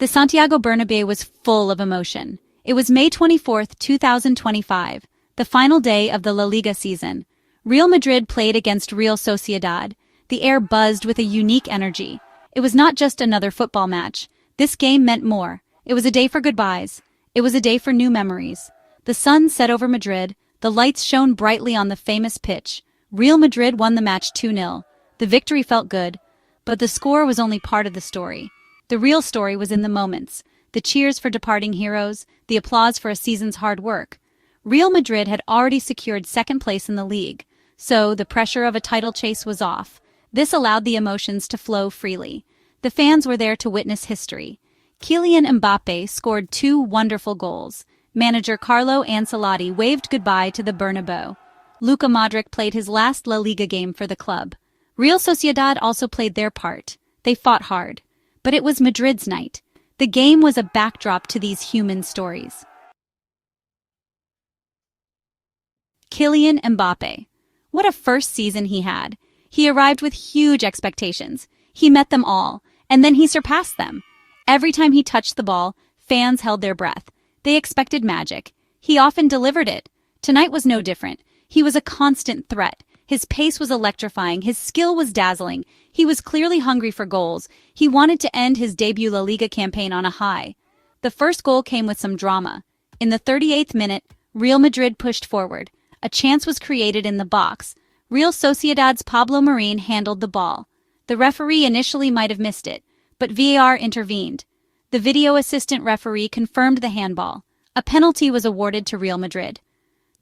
The Santiago Bernabeu was full of emotion. It was May 24, 2025, the final day of the La Liga season. Real Madrid played against Real Sociedad. The air buzzed with a unique energy. It was not just another football match. This game meant more. It was a day for goodbyes. It was a day for new memories. The sun set over Madrid. The lights shone brightly on the famous pitch. Real Madrid won the match 2-0. The victory felt good, but the score was only part of the story. The real story was in the moments, the cheers for departing heroes, the applause for a season's hard work. Real Madrid had already secured second place in the league, so the pressure of a title chase was off. This allowed the emotions to flow freely. The fans were there to witness history. Kylian Mbappe scored 2 wonderful goals. Manager Carlo Ancelotti waved goodbye to the Bernabeu. Luka Modric played his last La Liga game for the club. Real Sociedad also played their part. They fought hard. But it was Madrid's night. The game was a backdrop to these human stories. Kylian Mbappe. What a first season he had. He arrived with huge expectations. He met them all, and then he surpassed them. Every time he touched the ball, fans held their breath. They expected magic. He often delivered it. Tonight was no different. He was a constant threat. His pace was electrifying. His skill was dazzling. He was clearly hungry for goals. He wanted to end his debut La Liga campaign on a high. The first goal came with some drama. In the 38th minute, Real Madrid pushed forward. A chance was created in the box. Real Sociedad's Pablo Marin handled the ball. The referee initially might have missed it, but VAR intervened. The video assistant referee confirmed the handball. A penalty was awarded to Real Madrid.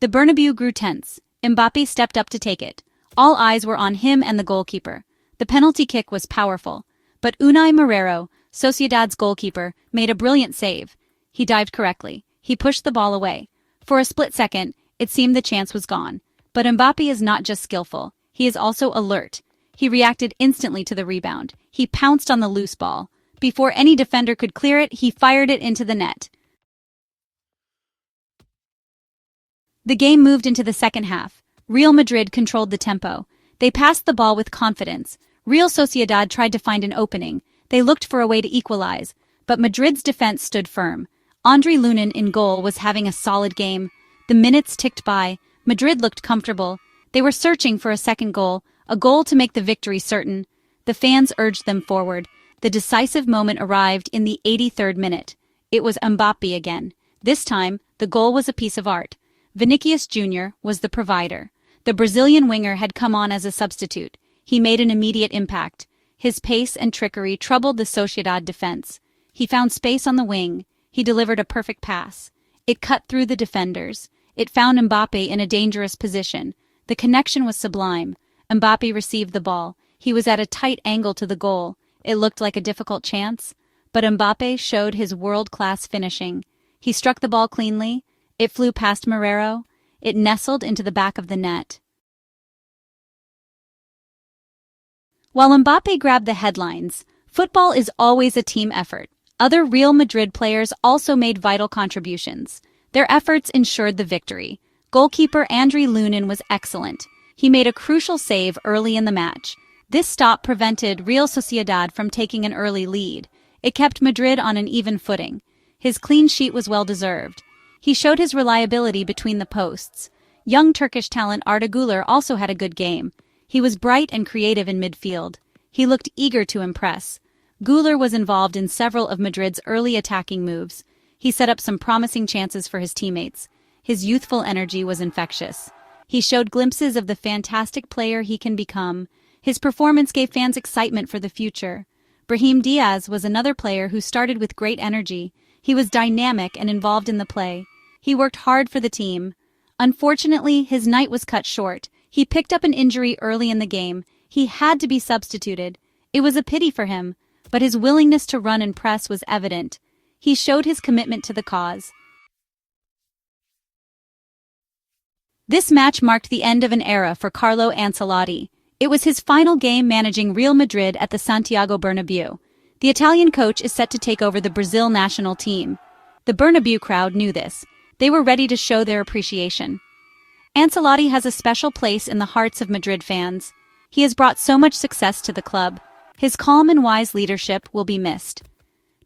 The Bernabeu grew tense. Mbappe stepped up to take it. All eyes were on him and the goalkeeper. The penalty kick was powerful, but Unai Moreiro, Sociedad's goalkeeper, made a brilliant save. He dived correctly. He pushed the ball away. For a split second, it seemed the chance was gone. But Mbappe is not just skillful. He is also alert. He reacted instantly to the rebound. He pounced on the loose ball. Before any defender could clear it, he fired it into the net. The game moved into the second half. Real Madrid controlled the tempo. They passed the ball with confidence. Real Sociedad tried to find an opening. They looked for a way to equalize, but Madrid's defense stood firm. Andre Lunin in goal was having a solid game. The minutes ticked by. Madrid looked comfortable. They were searching for a second goal, a goal to make the victory certain. The fans urged them forward. The decisive moment arrived in the 83rd minute. It was Mbappe again. This time, the goal was a piece of art. Vinicius Jr. was the provider. The Brazilian winger had come on as a substitute. He made an immediate impact. His pace and trickery troubled the Sociedad defense. He found space on the wing. He delivered a perfect pass. It cut through the defenders. It found Mbappe in a dangerous position. The connection was sublime. Mbappe received the ball. He was at a tight angle to the goal. It looked like a difficult chance, but Mbappe showed his world-class finishing. He struck the ball cleanly. It flew past Moreiro. It nestled into the back of the net. While Mbappe grabbed the headlines, football is always a team effort. Other Real Madrid players also made vital contributions. Their efforts ensured the victory. Goalkeeper Andre Lunin was excellent. He made a crucial save early in the match. This stop prevented Real Sociedad from taking an early lead. It kept Madrid on an even footing. His clean sheet was well-deserved. He showed his reliability between the posts. Young Turkish talent Arda Güler also had a good game. He was bright and creative in midfield. He looked eager to impress. Güler was involved in several of Madrid's early attacking moves. He set up some promising chances for his teammates. His youthful energy was infectious. He showed glimpses of the fantastic player he can become. His performance gave fans excitement for the future. Brahim Diaz was another player who started with great energy. He was dynamic and involved in the play. He worked hard for the team. Unfortunately, his night was cut short. He picked up an injury early in the game. He had to be substituted. It was a pity for him, but his willingness to run and press was evident. He showed his commitment to the cause. This match marked the end of an era for Carlo Ancelotti. It was his final game managing Real Madrid at the Santiago Bernabeu. The Italian coach is set to take over the Brazil national team. The Bernabeu crowd knew this. They were ready to show their appreciation. Ancelotti has a special place in the hearts of Madrid fans. He has brought so much success to the club. His calm and wise leadership will be missed.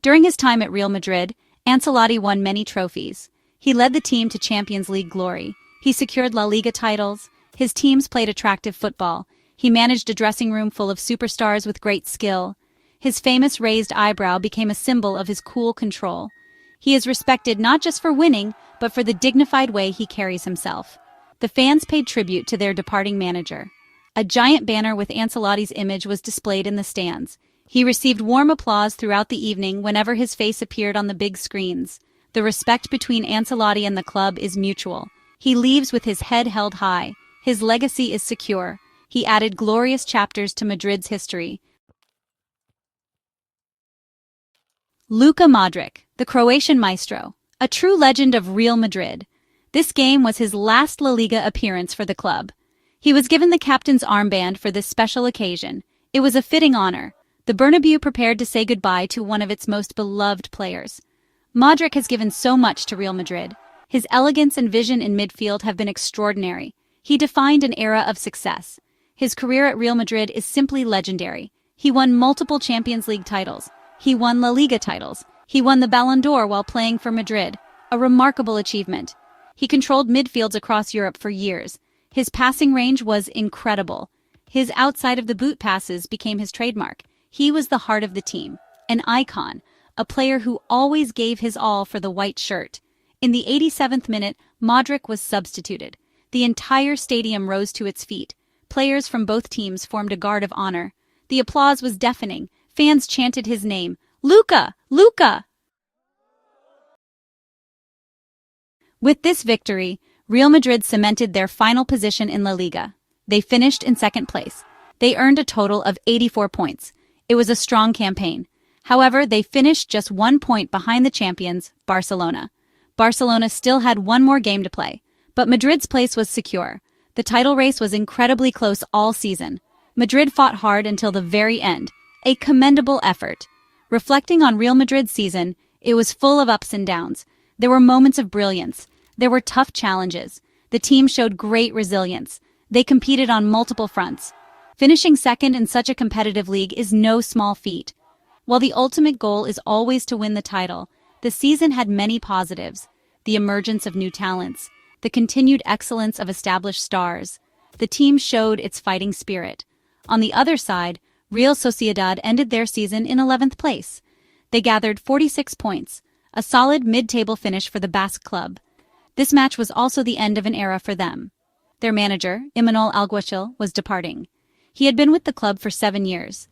During his time at Real Madrid, Ancelotti won many trophies. He led the team to Champions League glory. He secured LaLiga titles. His teams played attractive football. He managed a dressing room full of superstars with great skill. His famous raised eyebrow became a symbol of his cool control. He is respected not just for winning, but for the dignified way he carries himself. The fans paid tribute to their departing manager. A giant banner with Ancelotti's image was displayed in the stands. He received warm applause throughout the evening whenever his face appeared on the big screens. The respect between Ancelotti and the club is mutual. He leaves with his head held high. His legacy is secure. He added glorious chapters to Madrid's history. Luka Modric, the Croatian maestro, a true legend of Real Madrid. This game was his last La Liga appearance for the club. He was given the captain's armband for this special occasion. It was a fitting honor. The Bernabeu prepared to say goodbye to one of its most beloved players. Modric has given so much to Real Madrid. His elegance and vision in midfield have been extraordinary. He defined an era of success. His career at Real Madrid is simply legendary. He won multiple Champions League titles. He won La Liga titles. He won the Ballon d'Or while playing for Madrid. A remarkable achievement. He controlled midfields across Europe for years. His passing range was incredible. His outside-of-the-boot passes became his trademark. He was the heart of the team, an icon, a player who always gave his all for the white shirt. In the 87th minute, Modric was substituted. The entire stadium rose to its feet. Players from both teams formed a guard of honor. The applause was deafening. Fans chanted his name, Luka! Luka! With this victory, Real Madrid cemented their final position in La Liga. They finished in second place. They earned a total of 84 points. It was a strong campaign. However, they finished just 1 point behind the champions, Barcelona. Barcelona still had one more game to play, but Madrid's place was secure. The title race was incredibly close all season. Madrid fought hard until the very end, a commendable effort. Reflecting on Real Madrid's season, it was full of ups and downs. There were moments of brilliance. There were tough challenges. The team showed great resilience. They competed on multiple fronts. Finishing second in such a competitive league is no small feat. While the ultimate goal is always to win the title, the season had many positives: the emergence of new talents, the continued excellence of established stars. The team showed its fighting spirit. On the other side, Real Sociedad ended their season in 11th place. They gathered 46 points, a solid mid-table finish for the Basque club. This match was also the end of an era for them. Their manager, Imanol Alguacil, was departing. He had been with the club for 7 years.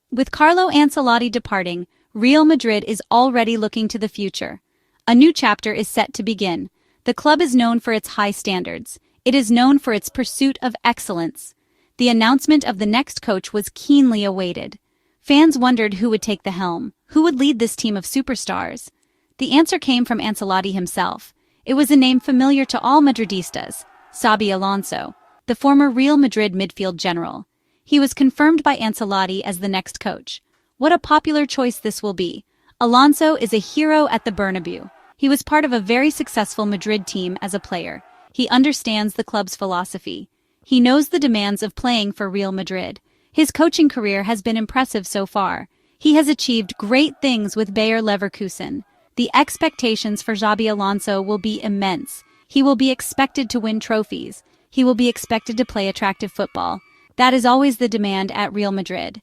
With Carlo Ancelotti departing, Real Madrid is already looking to the future. A new chapter is set to begin. The club is known for its high standards. It is known for its pursuit of excellence. The announcement of the next coach was keenly awaited. Fans wondered who would take the helm, who would lead this team of superstars. The answer came from Ancelotti himself. It was a name familiar to all Madridistas, Xabi Alonso, the former Real Madrid midfield general. He was confirmed by Ancelotti as the next coach. What a popular choice this will be. Alonso is a hero at the Bernabeu. He was part of a very successful Madrid team as a player. He understands the club's philosophy. He knows the demands of playing for Real Madrid. His coaching career has been impressive so far. He has achieved great things with Bayer Leverkusen. The expectations for Xabi Alonso will be immense. He will be expected to win trophies. He will be expected to play attractive football. That is always the demand at Real Madrid.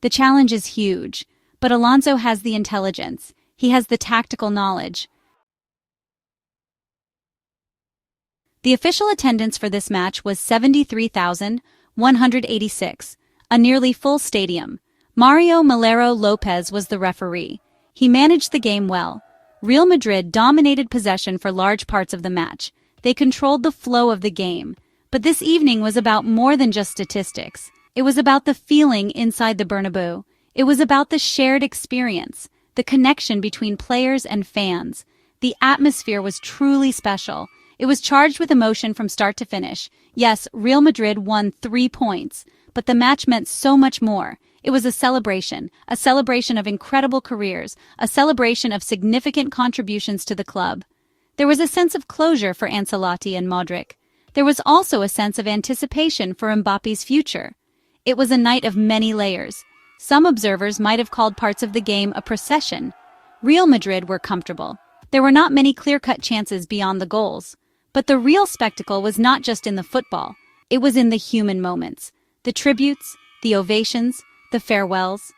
The challenge is huge, but Alonso has the intelligence. He has the tactical knowledge. The official attendance for this match was 73,186, a nearly full stadium. Mario Melero Lopez was the referee. He managed the game well. Real Madrid dominated possession for large parts of the match. They controlled the flow of the game. But this evening was about more than just statistics. It was about the feeling inside the Bernabeu. It was about the shared experience, the connection between players and fans. The atmosphere was truly special. It was charged with emotion from start to finish. Yes, Real Madrid won 3 points, but the match meant so much more. It was a celebration of incredible careers, a celebration of significant contributions to the club. There was a sense of closure for Ancelotti and Modric. There was also a sense of anticipation for Mbappe's future. It was a night of many layers. Some observers might have called parts of the game a procession. Real Madrid were comfortable. There were not many clear-cut chances beyond the goals. But the real spectacle was not just in the football. It was in the human moments. The tributes, the ovations, the farewells.